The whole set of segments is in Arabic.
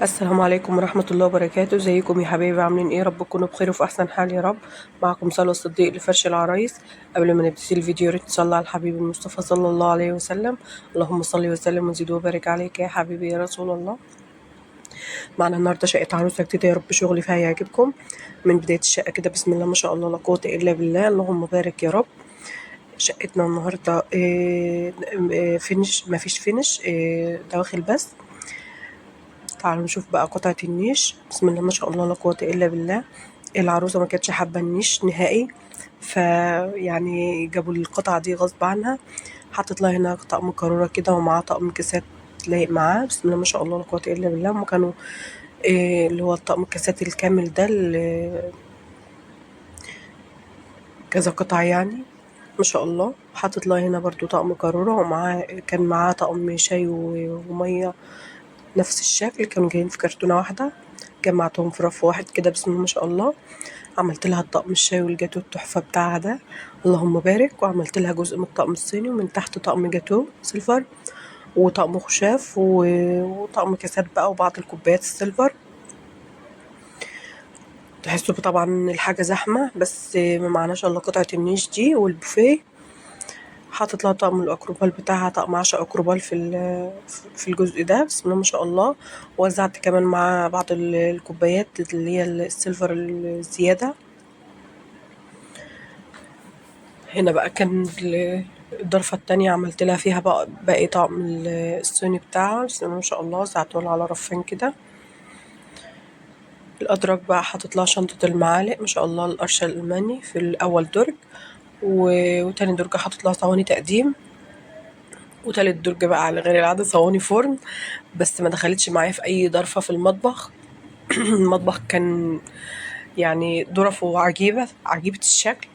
السلام عليكم ورحمة الله وبركاته. ازيكم يا حبايبي؟ عاملين ايه؟ رب تكونوا بخير وفي احسن حال يا رب. معكم سلوى الصديق لفرش العرايس. قبل ما نبتدي الفيديو يا ريت تصلي على الحبيب المصطفى صلى الله عليه وسلم. اللهم صل وسلم وزد وبارك عليك يا حبيبي يا رسول الله. معنا النهارده شقة عروسة جديدة، يا رب شغلي فيها يعجبكم. من بداية الشقة كده بسم الله ما شاء الله لا قوة الا بالله، اللهم بارك يا رب. شقتنا النهارده فينش، ما فيش فينش، دواخل بس. تعالوا نشوف بقى قطعة النيش. بسم الله ما شاء الله لا قوة إلا بالله. العروسة ما كانتش حابة النيش نهائي، فيعني جابوا القطعة دي غصب عنها. حطت لها هنا طقم قارورة كده ومعاه طقم كاسات لايق معاه. بسم الله ما شاء الله لا قوة إلا بالله. هما كانوا اللي هو الطقم الكاسات الكامل ده كذا قطعة يعني. ما شاء الله. حطت لها هنا برضو طقم قارورة ومعاه كان معاه طقم شاي ومية نفس الشكل، كانوا جايين في كرتونة واحدة. جمعتهم في رف واحد كده بسم الله ما شاء الله. عملت لها الطقم الشاي والجاتو التحفة بتاعها ده، اللهم بارك. وعملت لها جزء من الطقم الصيني، ومن تحت طقم جاتو سيلفر وطقم خشاف وطقم كاسات بقى وبعض الكوبايات السيلفر. تحسوا طبعا ان الحاجة زحمة، بس ما معناش الا قطعة النيش دي والبوفيه. حاطط لها طقم الاكروبال بتاعها، طقم 10 اكروبال في الجزء ده بسم الله ما شاء الله. وزعت كمان مع بعض الكوبايات اللي هي السيلفر الزيادة. هنا بقى كان الضرفة التانية عملت لها فيها بقى باقي طقم الصيني بتاعها بسم الله ما شاء الله. وزعته لها على رفين كده. الأدراج بقى حاطط لها شنطة المعالق ما شاء الله، القرشة الألماني في الأول درج، وتاني درج حاطط لها صواني تقديم، وتالت درج بقى على غير العادة صواني فرن. بس ما دخلتش معايا في أي ضرفة في المطبخ. المطبخ كان يعني ظرفه عجيبة الشكل.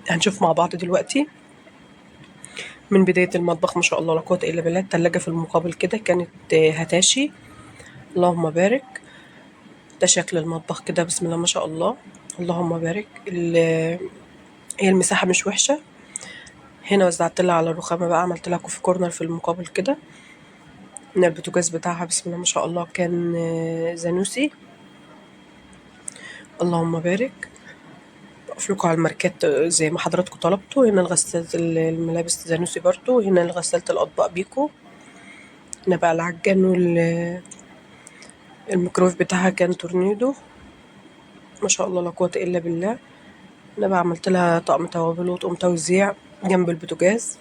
هنشوف مع بعض دلوقتي من بداية المطبخ. ما شاء الله لا قوة إلا بالله. التلاجة في المقابل كده كانت هتاشي، اللهم بارك. ده شكل المطبخ كده بسم الله ما شاء الله، اللهم بارك. هي المساحة مش وحشة. هنا وزعت لها على الرخامة بقى، عملت لها كوفي كورنر في المقابل كده. من البوتاجاز بتاعها بسم الله ما شاء الله كان زانوسي، اللهم بارك. بقفلكوا على الماركات زي ما حضراتكم طلبتوا. هنا الغسالة الملابس زانوسي برضو. هنا غسالة الأطباق بيكو. هنا بقى العجان الميكرويف بتاعها كان تورنيدو ما شاء الله لا قوة إلا بالله. أنا بقى عملت لها طقم توابل وطقم توزيع جنب البوتاجاز.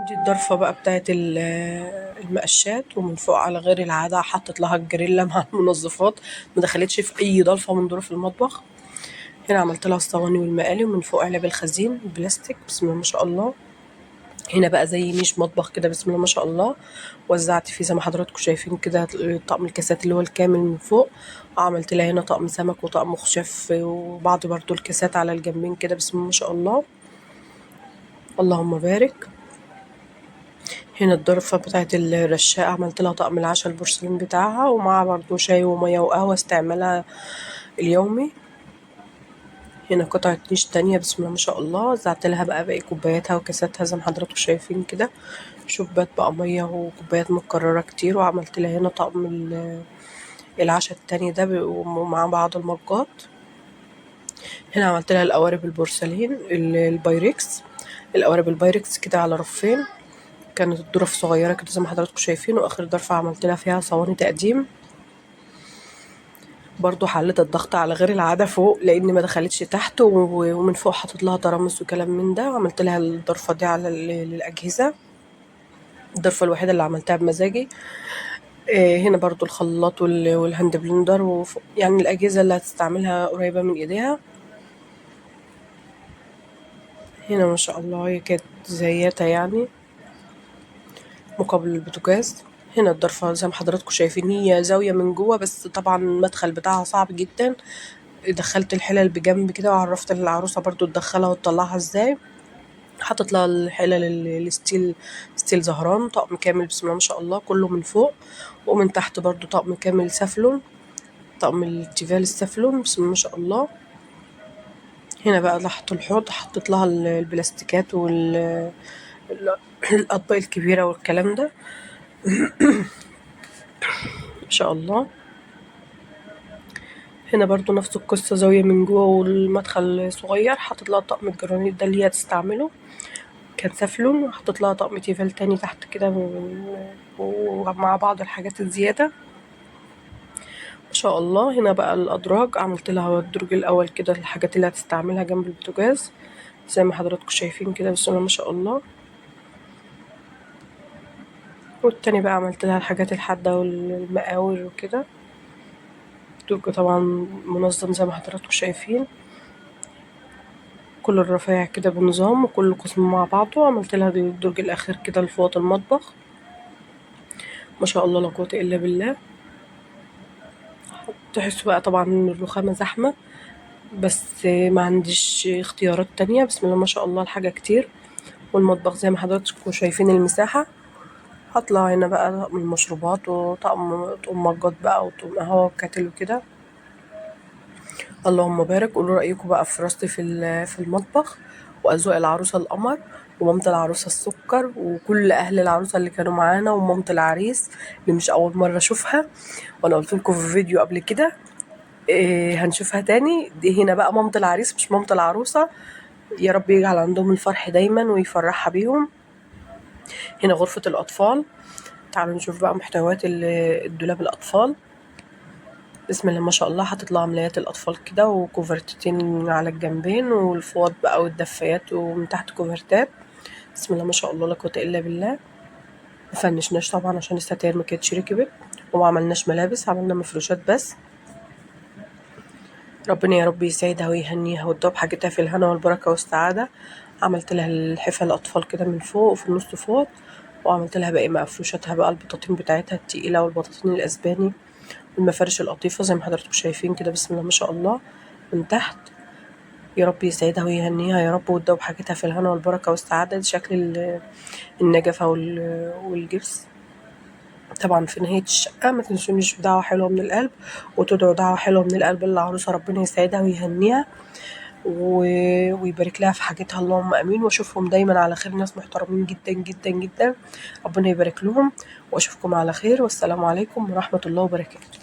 دي الضرفة بقى بتاعت المقشات، ومن فوق على غير العادة حطت لها الجريلا مع المنظفات. ما دخلتش في أي ضلفة من ظروف المطبخ. هنا عملت لها الصواني والمقالي، ومن فوق علب الخزين البلاستيك بسم الله ما شاء الله. هنا بقى زي نيش مطبخ كده بسم الله ما شاء الله. وزعت فيه زي ما حضراتكم شايفين كده طقم الكاسات اللي هو الكامل من فوق. وعملت لها هنا طقم سمك وطقم خشاف وبعض برضو الكاسات على الجنبين كده بسم الله ما شاء الله، اللهم بارك. هنا الضرفة بتاعت الرشاقة عملت لها طقم العشاء البورسلين بتاعها، ومعها برضو شاي ومية وقهوة استعمالها اليومي. هنا قطعة نيش تانية بسم الله ما شاء الله. وزعت لها بقى باقي كوباياتها وكاساتها زي ما حضراتكم شايفين كده. شوبات بقى مية وكوبايات متكررة كتير. وعملت لها هنا طقم العشاء التاني ده ومع بعض المجات. هنا عملت لها القوارب البورسلين البايركس. القوارب البايركس كده على رفين، كانت الظرف صغيرة كده زي ما حضراتكم شايفين. واخر ضرفة عملت لها فيها صواني تقديم. برضو حلت الضغط على غير العادة فوق لان ما دخلتش تحت، ومن فوق حطيت لها ترمس وكلام من ده. وعملت لها الضرفة دي على الأجهزة، الضرفة الوحيدة اللي عملتها بمزاجي. هنا برضو الخلاط والهاند بلندر يعني الأجهزة اللي هتستعملها قريبة من ايديها. هنا ما شاء الله هي كانت زياتها يعني مقابل البوتاجاز. هنا الضرفة زي ما حضراتكم شايفين هي زاوية من جوه، بس طبعا المدخل بتاعها صعب جدا. دخلت الحلل بجنب كده، وعرفت العروسة برضو تدخلها وتطلعها ازاي. حطت لها الحلل الستيل، ستيل زهران طقم كامل بسم الله ما شاء الله كله من فوق. ومن تحت برضو طقم كامل سافلون، طقم التيفال السافلون بسم الله ما شاء الله. هنا بقى تحت الحوض حطيت لها البلاستيكات الأطباق الكبيرة والكلام ده. ما شاء الله. هنا برضو نفس القصة، زاوية من جوه والمدخل صغير، حاطط لها طقم الجرانيت ده اللي هي تستعمله، كان سافلون، وحطيت لها طقم تيفال تاني تحت كده ومع بعض الحاجات الزيادة. ما شاء الله. هنا بقى الأدراج، عملت لها الدرج الأول كده الحاجات اللي هتستعملها جنب البوتاجاز زي ما حضراتكم شايفين كده، بسم الله ما شاء الله. والتاني بقى عملت لها الحاجات الحادة والمقاور وكده. الدرج طبعا منظم زي ما حضراتكم شايفين، كل الرفايع كده بنظام وكل قسم مع بعضه. عملت لها الدرج الأخير كده لفوط المطبخ. ما شاء الله لا قوة إلا بالله. تحسوا بقى طبعا إن الرخامة زحمة، بس ما عنديش اختيارات تانية. بسم الله ما شاء الله الحاجة كتير، والمطبخ زي ما حضراتكم شايفين المساحة. هطلع هنا بقى طقم المشروبات وطقم مجات بقى وطقم قهوة وكاتل وكده. اللهم بارك. قولوا رأيكم بقى في رصتي في المطبخ، وأذواق العروسة القمر، ومامة العروسة السكر، وكل أهل العروسة اللي كانوا معانا، ومامة العريس اللي مش أول مرة أشوفها. وأنا قلت لكم في فيديو قبل كده إيه هنشوفها تاني. دي هنا بقى مامة العريس مش مامة العروسة. يا رب يجعل عندهم الفرح دايما ويفرحها بيهم. هنا غرفة الأطفال. تعالوا نشوف بقى محتويات الدولاب الأطفال. بسم الله ما شاء الله. حاطط لها ملايات الأطفال كده وكوفرتتين على الجنبين، والفوط بقى والدفايات، ومن تحت كوفرتات. بسم الله ما شاء الله لا قوة إلا بالله. مفنشناش طبعا عشان الستاير ما كانتش ركبت، وما عملناش ملابس، عملنا مفروشات بس. ربنا يا رب يسعدها ويهنيها وتدوب حاجتها في الهنا والبركة والسعادة. عملت لها الحفا الأطفال كده من فوق وفي النص فوط، وعملت لها باقي مفروشاتها بقى، البطاطين بتاعتها التقيلة والبطاطين الأسباني والمفارش القطيفة زي ما حضراتكم شايفين كده. بسم الله ما شاء الله من تحت. يا رب يسعدها ويهنيها يا رب وتدوب حاجتها في الهنا والبركة والسعادة. دي شكل النجفة والجبس. طبعا في نهاية الشقة ما تنسونيش بدعوة حلوة من القلب، وتدعوا دعوة حلوة من القلب للعروسة، ربنا يسعدها ويهنيها ويبارك لها في حاجتها، اللهم امين. واشوفهم دايما على خير، ناس محترمين جدا جدا جدا، ربنا يبارك لهم. واشوفكم على خير، والسلام عليكم ورحمة الله وبركاته.